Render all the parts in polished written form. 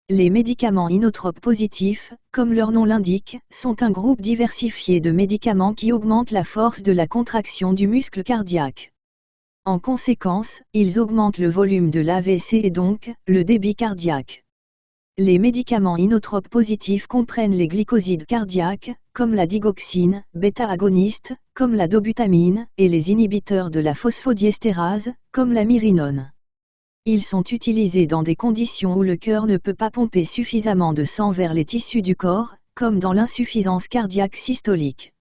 Les médicaments inotropes positifs, comme leur nom l'indique, sont un groupe diversifié de médicaments qui augmentent la force de la contraction du muscle cardiaque. En conséquence, ils augmentent le volume de l'AVC et donc, le débit cardiaque. Les médicaments inotropes positifs comprennent les glycosides cardiaques, comme la digoxine, bêta-agonistes, comme la dobutamine, et les inhibiteurs de la phosphodiestérase, comme la myrinone. Ils sont utilisés dans des conditions où le cœur ne peut pas pomper suffisamment de sang vers les tissus du corps, comme dans l'insuffisance cardiaque systolique.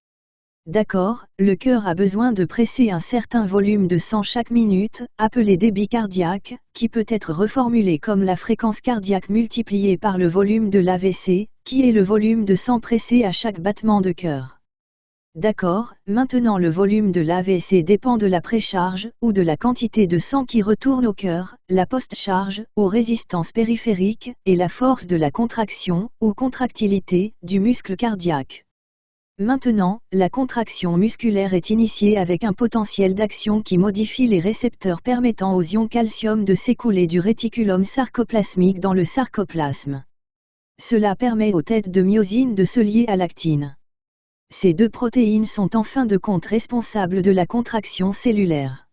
D'accord, le cœur a besoin de presser un certain volume de sang chaque minute, appelé débit cardiaque, qui peut être reformulé comme la fréquence cardiaque multipliée par le volume de l'AVC, qui est le volume de sang pressé à chaque battement de cœur. D'accord, maintenant le volume de l'AVC dépend de la précharge, ou de la quantité de sang qui retourne au cœur, la post-charge, ou résistance périphérique, et la force de la contraction, ou contractilité, du muscle cardiaque. Maintenant, la contraction musculaire est initiée avec un potentiel d'action qui modifie les récepteurs permettant aux ions calcium de s'écouler du réticulum sarcoplasmique dans le sarcoplasme. Cela permet aux têtes de myosine de se lier à l'actine. Ces deux protéines sont en fin de compte responsables de la contraction cellulaire.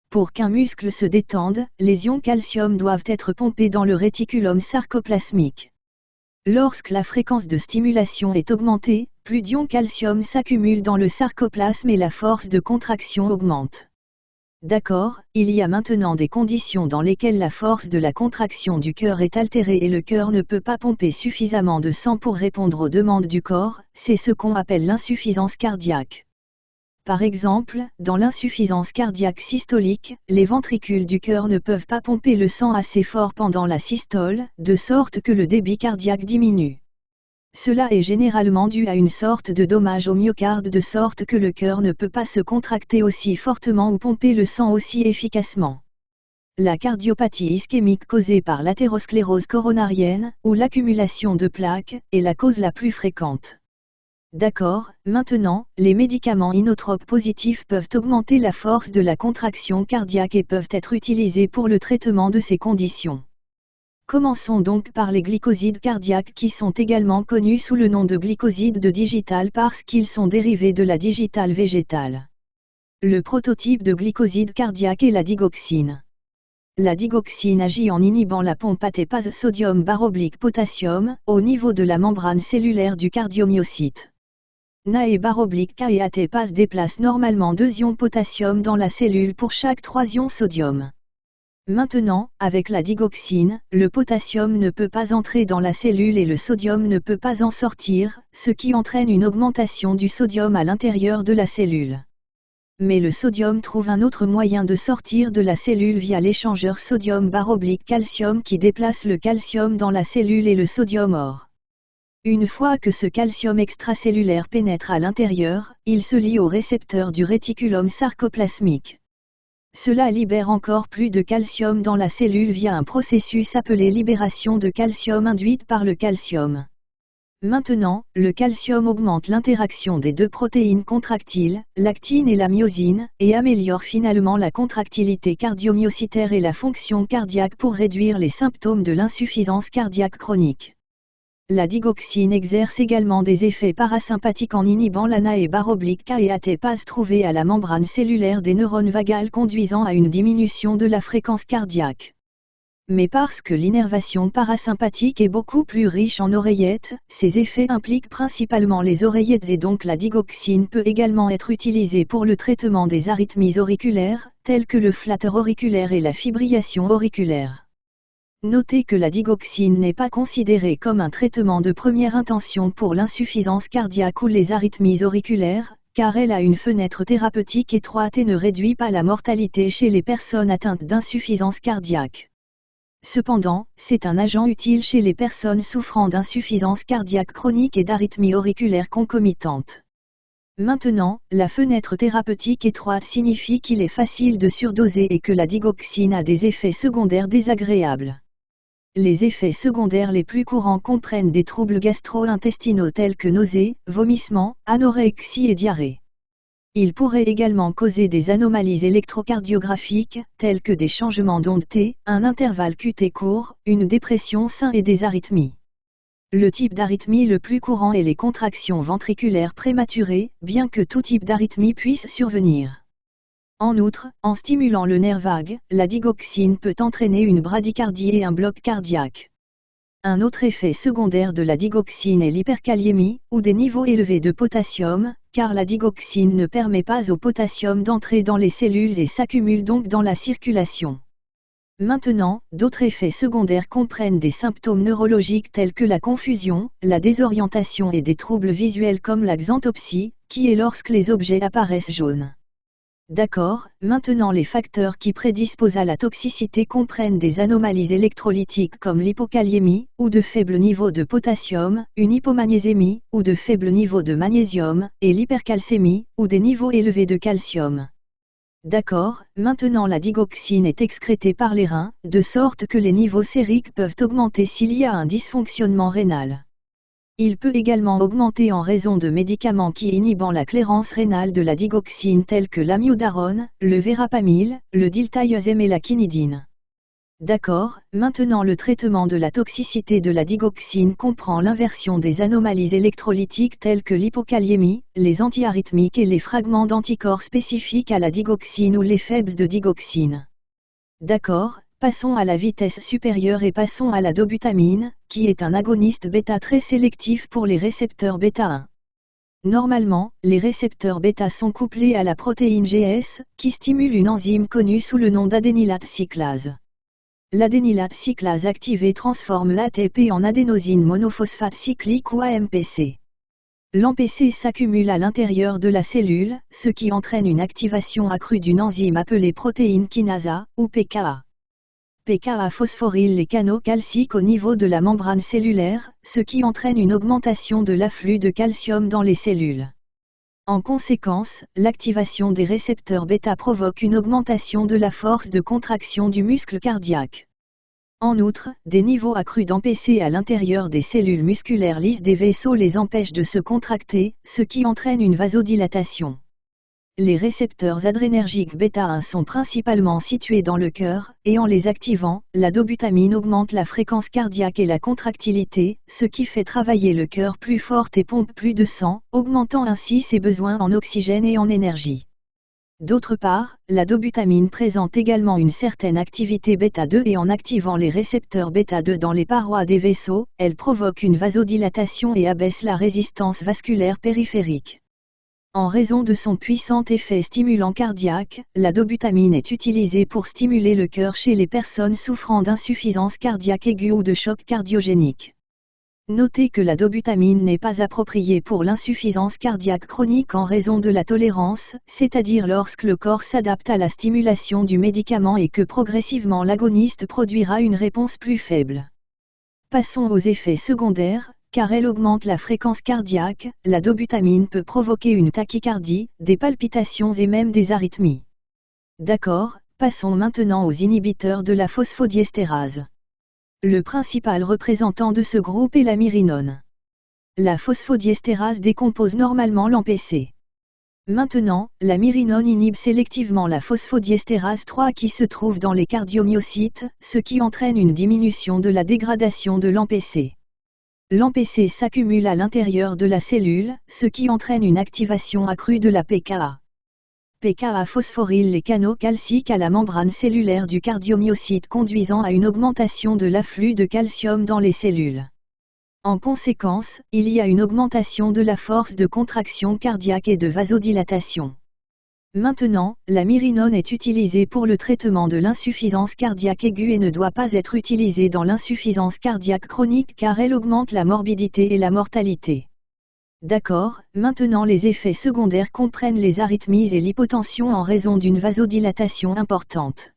Pour qu'un muscle se détende, les ions calcium doivent être pompés dans le réticulum sarcoplasmique. Lorsque la fréquence de stimulation est augmentée, plus d'ions calcium s'accumulent dans le sarcoplasme et la force de contraction augmente. D'accord, il y a maintenant des conditions dans lesquelles la force de la contraction du cœur est altérée et le cœur ne peut pas pomper suffisamment de sang pour répondre aux demandes du corps, c'est ce qu'on appelle l'insuffisance cardiaque. Par exemple, dans l'insuffisance cardiaque systolique, les ventricules du cœur ne peuvent pas pomper le sang assez fort pendant la systole, de sorte que le débit cardiaque diminue. Cela est généralement dû à une sorte de dommage au myocarde de sorte que le cœur ne peut pas se contracter aussi fortement ou pomper le sang aussi efficacement. La cardiopathie ischémique causée par l'athérosclérose coronarienne, ou l'accumulation de plaques, est la cause la plus fréquente. D'accord, maintenant, les médicaments inotropes positifs peuvent augmenter la force de la contraction cardiaque et peuvent être utilisés pour le traitement de ces conditions. Commençons donc par les glycosides cardiaques qui sont également connus sous le nom de glycosides de digital parce qu'ils sont dérivés de la digitale végétale. Le prototype de glycoside cardiaque est la digoxine. La digoxine agit en inhibant la pompe ATPase sodium-potassium au niveau de la membrane cellulaire du cardiomyocyte. Na/K et ATPase déplacent normalement 2 ions potassium dans la cellule pour chaque 3 ions sodium. Maintenant, avec la digoxine, le potassium ne peut pas entrer dans la cellule et le sodium ne peut pas en sortir, ce qui entraîne une augmentation du sodium à l'intérieur de la cellule. Mais le sodium trouve un autre moyen de sortir de la cellule via l'échangeur sodium-calcium qui déplace le calcium dans la cellule et le sodium hors. Une fois que ce calcium extracellulaire pénètre à l'intérieur, il se lie au récepteur du réticulum sarcoplasmique. Cela libère encore plus de calcium dans la cellule via un processus appelé libération de calcium induite par le calcium. Maintenant, le calcium augmente l'interaction des deux protéines contractiles, l'actine et la myosine, et améliore finalement la contractilité cardiomyocytaire et la fonction cardiaque pour réduire les symptômes de l'insuffisance cardiaque chronique. La digoxine exerce également des effets parasympathiques en inhibant la Na/K et ATPase trouvées à la membrane cellulaire des neurones vagales conduisant à une diminution de la fréquence cardiaque. Mais parce que l'innervation parasympathique est beaucoup plus riche en oreillettes, ces effets impliquent principalement les oreillettes et donc la digoxine peut également être utilisée pour le traitement des arythmies auriculaires, telles que le flatter auriculaire et la fibrillation auriculaire. Notez que la digoxine n'est pas considérée comme un traitement de première intention pour l'insuffisance cardiaque ou les arythmies auriculaires, car elle a une fenêtre thérapeutique étroite et ne réduit pas la mortalité chez les personnes atteintes d'insuffisance cardiaque. Cependant, c'est un agent utile chez les personnes souffrant d'insuffisance cardiaque chronique et d'arythmies auriculaires concomitantes. Maintenant, la fenêtre thérapeutique étroite signifie qu'il est facile de surdoser et que la digoxine a des effets secondaires désagréables. Les effets secondaires les plus courants comprennent des troubles gastro-intestinaux tels que nausées, vomissements, anorexie et diarrhée. Il pourrait également causer des anomalies électrocardiographiques, telles que des changements d'onde T, un intervalle QT court, une dépression sein et des arythmies. Le type d'arythmie le plus courant est les contractions ventriculaires prématurées, bien que tout type d'arythmie puisse survenir. En outre, en stimulant le nerf vague, la digoxine peut entraîner une bradycardie et un bloc cardiaque. Un autre effet secondaire de la digoxine est l'hyperkaliémie, ou des niveaux élevés de potassium, car la digoxine ne permet pas au potassium d'entrer dans les cellules et s'accumule donc dans la circulation. Maintenant, d'autres effets secondaires comprennent des symptômes neurologiques tels que la confusion, la désorientation et des troubles visuels comme la xanthopsie, qui est lorsque les objets apparaissent jaunes. D'accord, maintenant les facteurs qui prédisposent à la toxicité comprennent des anomalies électrolytiques comme l'hypokaliémie, ou de faibles niveaux de potassium, une hypomagnésémie, ou de faibles niveaux de magnésium, et l'hypercalcémie, ou des niveaux élevés de calcium. D'accord, maintenant la digoxine est excrétée par les reins, de sorte que les niveaux sériques peuvent augmenter s'il y a un dysfonctionnement rénal. Il peut également augmenter en raison de médicaments qui inhibent la clairance rénale de la digoxine tels que l'amiodarone, le verapamil, le diltiazem et la quinidine. D'accord, maintenant le traitement de la toxicité de la digoxine comprend l'inversion des anomalies électrolytiques telles que l'hypokaliémie, les antiarythmiques et les fragments d'anticorps spécifiques à la digoxine ou les faibles de digoxine. D'accord, passons à la vitesse supérieure et passons à la dobutamine, qui est un agoniste bêta très sélectif pour les récepteurs bêta 1. Normalement, les récepteurs bêta sont couplés à la protéine GS, qui stimule une enzyme connue sous le nom d'adénylate cyclase. L'adénylate cyclase activée transforme l'ATP en adénosine monophosphate cyclique ou AMPC. L'AMPC s'accumule à l'intérieur de la cellule, ce qui entraîne une activation accrue d'une enzyme appelée protéine kinase, ou PKA. PKA phosphoryle les canaux calciques au niveau de la membrane cellulaire, ce qui entraîne une augmentation de l'afflux de calcium dans les cellules. En conséquence, l'activation des récepteurs bêta provoque une augmentation de la force de contraction du muscle cardiaque. En outre, des niveaux accrus d'AMPC à l'intérieur des cellules musculaires lisses des vaisseaux les empêchent de se contracter, ce qui entraîne une vasodilatation. Les récepteurs adrénergiques bêta 1 sont principalement situés dans le cœur, et en les activant, la dobutamine augmente la fréquence cardiaque et la contractilité, ce qui fait travailler le cœur plus fort et pompe plus de sang, augmentant ainsi ses besoins en oxygène et en énergie. D'autre part, la dobutamine présente également une certaine activité bêta 2 et en activant les récepteurs bêta 2 dans les parois des vaisseaux, elle provoque une vasodilatation et abaisse la résistance vasculaire périphérique. En raison de son puissant effet stimulant cardiaque, la dobutamine est utilisée pour stimuler le cœur chez les personnes souffrant d'insuffisance cardiaque aiguë ou de choc cardiogénique. Notez que la dobutamine n'est pas appropriée pour l'insuffisance cardiaque chronique en raison de la tolérance, c'est-à-dire lorsque le corps s'adapte à la stimulation du médicament et que progressivement l'agoniste produira une réponse plus faible. Passons aux effets secondaires. Car elle augmente la fréquence cardiaque, la dobutamine peut provoquer une tachycardie, des palpitations et même des arythmies. D'accord, passons maintenant aux inhibiteurs de la phosphodiestérase. Le principal représentant de ce groupe est la myrinone. La phosphodiestérase décompose normalement l'AMPC. Maintenant, la myrinone inhibe sélectivement la phosphodiestérase 3 qui se trouve dans les cardiomyocytes, ce qui entraîne une diminution de la dégradation de l'AMPC. L'AMPC s'accumule à l'intérieur de la cellule, ce qui entraîne une activation accrue de la PKA. PKA phosphoryle les canaux calciques à la membrane cellulaire du cardiomyocyte conduisant à une augmentation de l'afflux de calcium dans les cellules. En conséquence, il y a une augmentation de la force de contraction cardiaque et de vasodilatation. Maintenant, la myrinone est utilisée pour le traitement de l'insuffisance cardiaque aiguë et ne doit pas être utilisée dans l'insuffisance cardiaque chronique car elle augmente la morbidité et la mortalité. D'accord, maintenant les effets secondaires comprennent les arythmies et l'hypotension en raison d'une vasodilatation importante.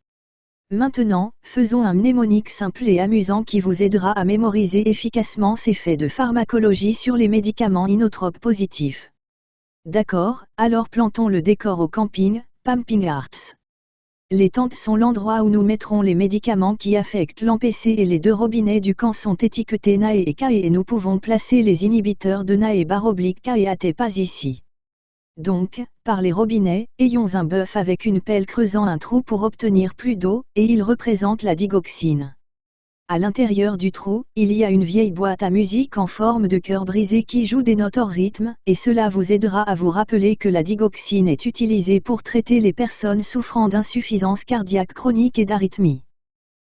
Maintenant, faisons un mnémonique simple et amusant qui vous aidera à mémoriser efficacement ces faits de pharmacologie sur les médicaments inotropes positifs. D'accord, alors plantons le décor au camping, Pumping Hearts. Les tentes sont l'endroit où nous mettrons les médicaments qui affectent l'AMPC et les deux robinets du camp sont étiquetés NAE et KE et nous pouvons placer les inhibiteurs de NAE /K et AT pas ici. Donc, par les robinets, ayons un bœuf avec une pelle creusant un trou pour obtenir plus d'eau, et il représente la digoxine. À l'intérieur du trou, il y a une vieille boîte à musique en forme de cœur brisé qui joue des notes hors rythme, et cela vous aidera à vous rappeler que la digoxine est utilisée pour traiter les personnes souffrant d'insuffisance cardiaque chronique et d'arythmie.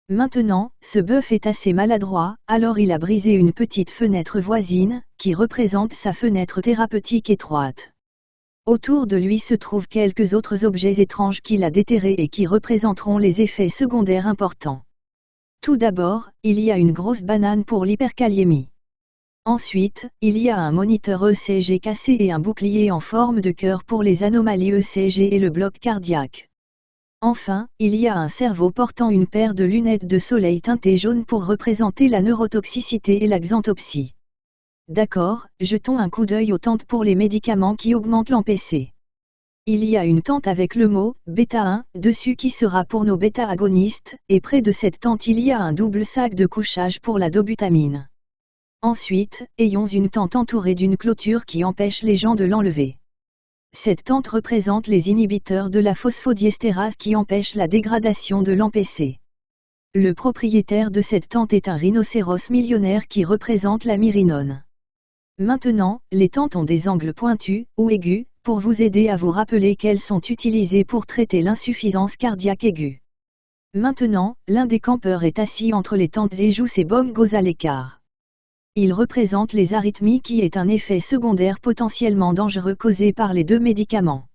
Maintenant, ce bœuf est assez maladroit, alors il a brisé une petite fenêtre voisine, qui représente sa fenêtre thérapeutique étroite. Autour de lui se trouvent quelques autres objets étranges qu'il a déterrés et qui représenteront les effets secondaires importants. Tout d'abord, il y a une grosse banane pour l'hyperkaliémie. Ensuite, il y a un moniteur ECG cassé et un bouclier en forme de cœur pour les anomalies ECG et le bloc cardiaque. Enfin, il y a un cerveau portant une paire de lunettes de soleil teintées jaune pour représenter la neurotoxicité et la xanthopsie. D'accord, jetons un coup d'œil aux tentes pour les médicaments qui augmentent l'AMPC. Il y a une tente avec le mot « bêta-1 » dessus qui sera pour nos bêta-agonistes, et près de cette tente il y a un double sac de couchage pour la dobutamine. Ensuite, ayons une tente entourée d'une clôture qui empêche les gens de l'enlever. Cette tente représente les inhibiteurs de la phosphodiestérase qui empêchent la dégradation de l'AMPC. Le propriétaire de cette tente est un rhinocéros millionnaire qui représente la myrinone. Maintenant, les tentes ont des angles pointus, ou aigus, pour vous aider à vous rappeler qu'elles sont utilisées pour traiter l'insuffisance cardiaque aiguë. Maintenant, l'un des campeurs est assis entre les tentes et joue ses bongos à l'écart. Il représente les arythmies qui est un effet secondaire potentiellement dangereux causé par les deux médicaments.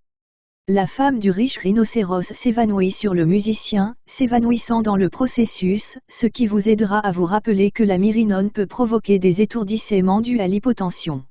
La femme du riche rhinocéros s'évanouit sur le musicien, s'évanouissant dans le processus, ce qui vous aidera à vous rappeler que la myrinone peut provoquer des étourdissements dus à l'hypotension.